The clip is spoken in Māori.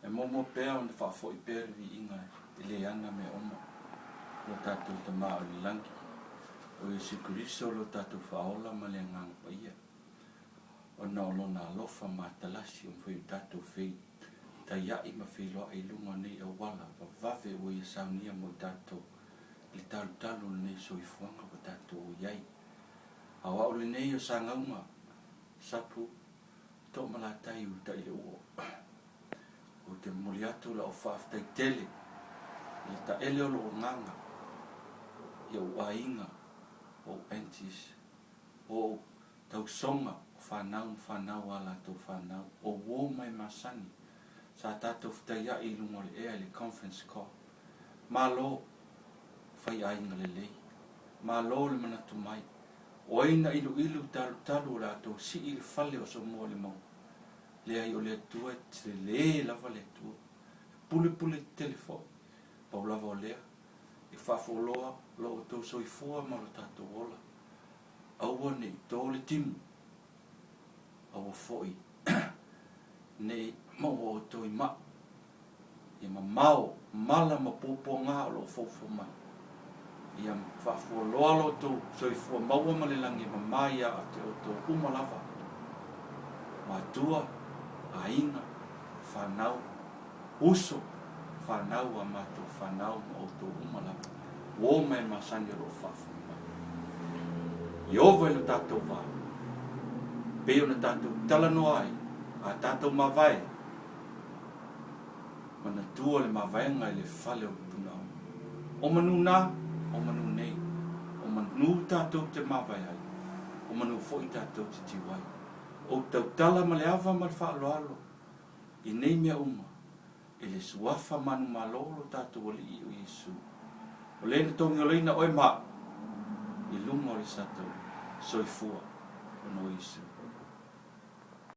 E momo pea on fa fo I pea vi inga le ana me oma lo tatu te ma o langi o Yesu Kristo lo tatu faola ma le ngang pa ia o na lo na lofa ma talasi o foi tatu fei ta ia I ma fei lo ai lunga nei o wala pa vave o ia saunia mo tatu li talu nei soifuanga o tatu o iai awa o le nei o Sagauga Sabu To'omalatai Uta'ileuo o te moliatu la o whaaftai tele le tele o lo nganga I o wainga o entis o tausonga whanau ala to whanau o wo mai masani sa tato whtaia I lungo le ea le conference call malo whai ainga le lei malo le manatu mai o ina ilu talu la to si il fale o so mo le mau le ai o le tua te le lava le tua pule telefon pa lava o lea I whafoloa lo o tau soifua ma lo tato ola aua ne tō le timu aua foi ne mau o toi ma I ma mau mala ma popo ngā lo fofo mai ia whafoloa lo tau soifua maua ma le langi ma mai a te o tau umalava ma tua ainga whanau uso whanau a mato whanau ma o tau umalava o mai masani ro whafu I ova ilo tatou wā peo na tatou talano ai a tatou mawai mana tua le mawaenga I le whale o punao o manu nā o manu nei o manu tatou te mawai ai o manu foi tatou te tiwai o tau tala ma le awa ma le whaaloalo I nei mea uma I le suafa manu malolo tatou o li o Yesu o le na tongi o leina oe maa I lunga o le satou soifua o no Yesu